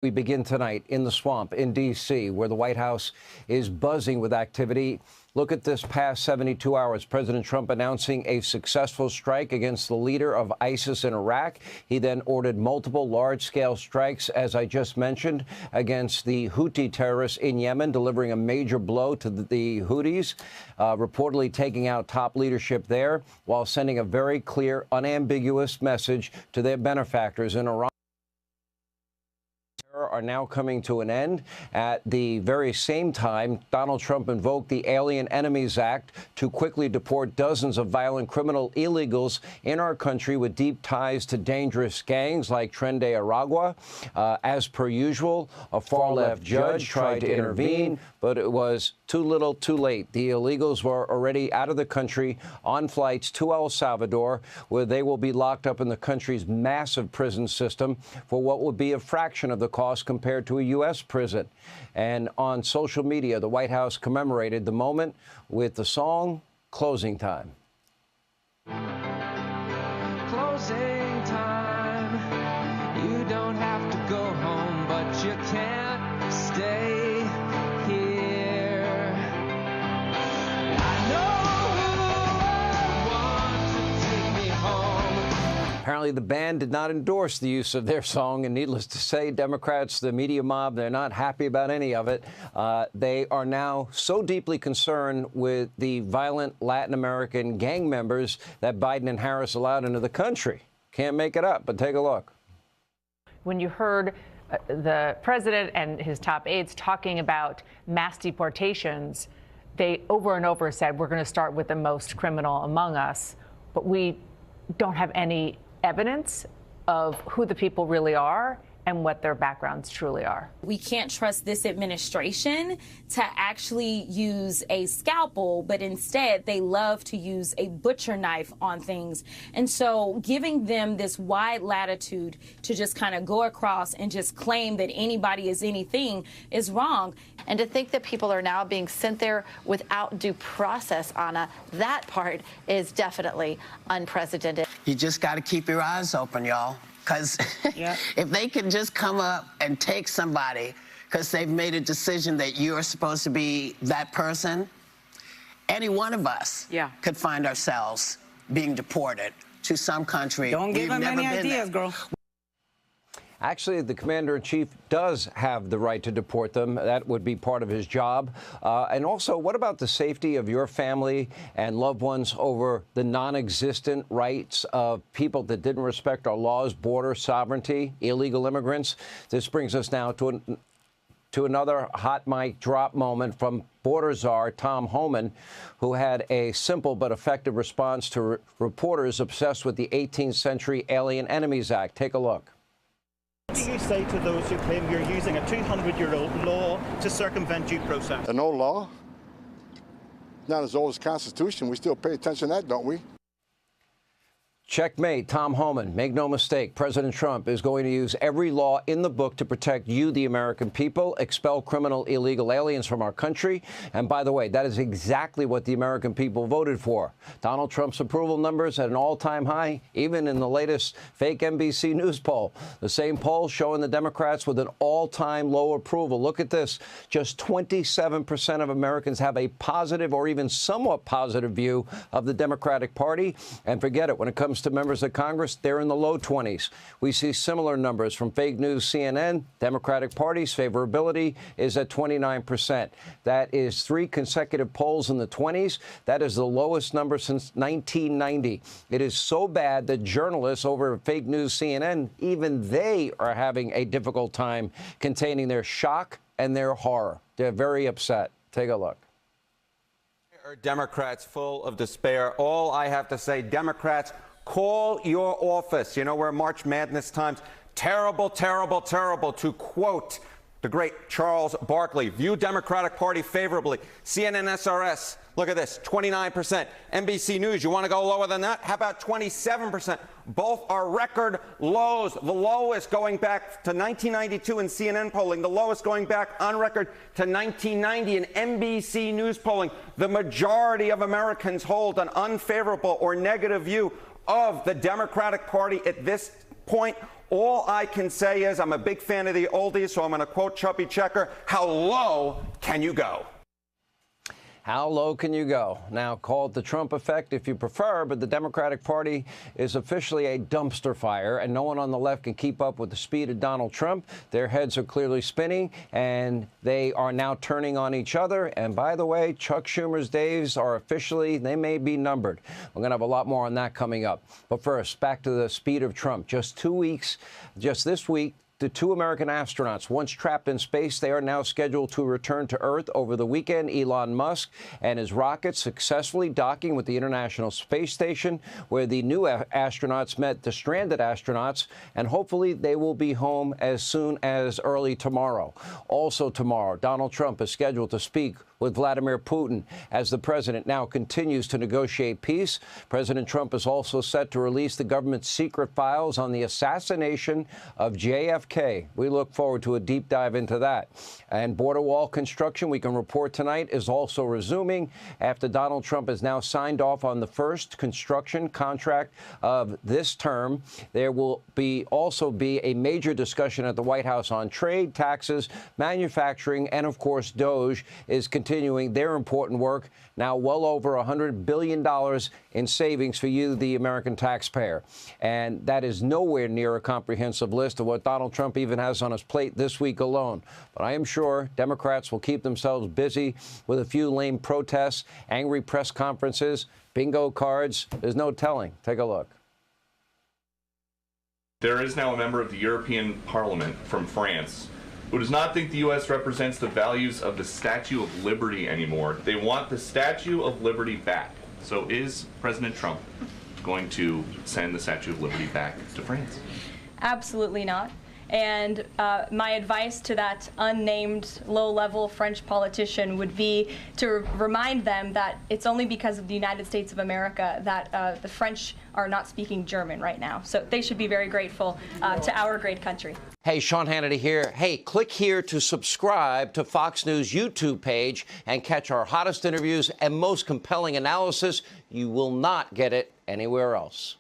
We begin tonight in the swamp in D.C., where the White House is buzzing with activity. Look at this past 72 hours. President Trump announcing a successful strike against the leader of ISIS in Iraq. He then ordered multiple large-scale strikes, as I just mentioned, against the Houthi terrorists in Yemen, delivering a major blow to the Houthis, reportedly taking out top leadership there, while sending a very clear, unambiguous message to their benefactors in Iran. Are now coming to an end. At the very same time, Donald Trump invoked the Alien Enemies Act to quickly deport dozens of violent criminal illegals in our country with deep ties to dangerous gangs like Tren de Aragua. As per usual, a far-left judge tried to intervene, but it was too little, too late. The illegals were already out of the country on flights to El Salvador, where they will be locked up in the country's massive prison system for what would be a fraction of the cost compared to a U.S. prison. And on social media, the White House commemorated the moment with the song Closing Time. Closing time. You don't have to go home, but you can't stay here. I know I want to take me home. Apparently, the band did not endorse the use of their song, and needless to say, Democrats, the media mob, they're not happy about any of it. They are now so deeply concerned with the violent Latin American gang members that Biden and Harris allowed into the country. Can't make it up, but take a look. When you heard the president and his top aides talking about mass deportations, they over and over said, we're going to start with the most criminal among us, but we don't have any evidence of who the people really are and what their backgrounds truly are. We can't trust this administration to actually use a scalpel, but instead they love to use a butcher knife on things. And so giving them this wide latitude to just kind of go across and just claim that anybody is anything is wrong. And to think that people are now being sent there without due process, Anna, that part is definitely unprecedented. You just got to keep your eyes open, y'all. Because if they can just come up and take somebody because they've made a decision that you're supposed to be that person, any one of us could find ourselves being deported to some country. Don't give them any ideas, girl. Actually, the commander-in-chief does have the right to deport them. That would be part of his job. And also, what about the safety of your family and loved ones over the non-existent rights of people that didn't respect our laws, border sovereignty, illegal immigrants? This brings us now to another hot mic drop moment from border czar Tom Homan, who had a simple but effective response to reporters obsessed with the 18th century Alien Enemies Act. Take a look. What do you say to those who claim you're using a 200-year-old law to circumvent due process? An old law? Not as old as the Constitution. We still pay attention to that, don't we? Checkmate, Tom Homan. Make no mistake, President Trump is going to use every law in the book to protect you, the American people, expel criminal illegal aliens from our country. And by the way, that is exactly what the American people voted for. Donald Trump's approval numbers at an all-time high, even in the latest fake NBC News poll. The same poll showing the Democrats with an all-time low approval. Look at this. Just 27% of Americans have a positive or even somewhat positive view of the Democratic Party. And forget it, when it comes to members of Congress, they're in the low 20s. We see similar numbers from fake news CNN. Democratic Party's favorability is at 29%. That is 3 consecutive polls in the 20s. That is the lowest number since 1990. It is so bad that journalists over at fake news CNN, even they are having a difficult time containing their shock and their horror. They're very upset. Take a look. Democrats full of despair. All I have to say, Democrats, call your office. You know, we're March Madness times. Terrible, terrible, terrible, to quote the great Charles Barkley. View Democratic Party favorably. CNN SRS, look at this, 29%. NBC News, you want to go lower than that? How about 27%? Both are record lows. The lowest going back to 1992 in CNN polling, the lowest going back on record to 1990 in NBC News polling. The majority of Americans hold an unfavorable or negative view of the Democratic Party at this point, all I can say is I'm a big fan of the oldies, so I'm going to quote Chubby Checker, how low can you go? How low can you go? Now, call it the Trump effect if you prefer, but the Democratic Party is officially a dumpster fire, and no one on the left can keep up with the speed of Donald Trump. Their heads are clearly spinning, and they are now turning on each other. And by the way, Chuck Schumer's days are officially, they may be numbered. We're going to have a lot more on that coming up. But first, back to the speed of Trump. Just this week, the two American astronauts, once trapped in space, they are now scheduled to return to Earth over the weekend. Elon Musk and his rocket successfully docking with the International Space Station, where the new astronauts met the stranded astronauts, and hopefully they will be home as soon as early tomorrow. Also tomorrow, Donald Trump is scheduled to speak with Vladimir Putin as the president now continues to negotiate peace. President Trump is also set to release the government's secret files on the assassination of JFK. We look forward to a deep dive into that. And border wall construction, we can report tonight, is also resuming after Donald Trump has now signed off on the first construction contract of this term. There will also be a major discussion at the White House on trade, taxes, manufacturing, and of course, DOGE is continuing their important work, now well over $100 billion in savings for you, the American taxpayer. And that is nowhere near a comprehensive list of what Donald Trump even has on his plate this week alone. But I am sure Democrats will keep themselves busy with a few lame protests, angry press conferences, bingo cards. There's no telling. Take a look. There is now a member of the European Parliament from France who does not think the U.S. represents the values of the Statue of Liberty anymore. They want the Statue of Liberty back. So is President Trump going to send the Statue of Liberty back to France? Absolutely not. And my advice to that unnamed low-level French politician would be to remind them that it's only because of the United States of America that the French are not speaking German right now. So they should be very grateful to our great country. Hey, Sean Hannity here. Hey, click here to subscribe to Fox News YouTube page and catch our hottest interviews and most compelling analysis. You will not get it anywhere else.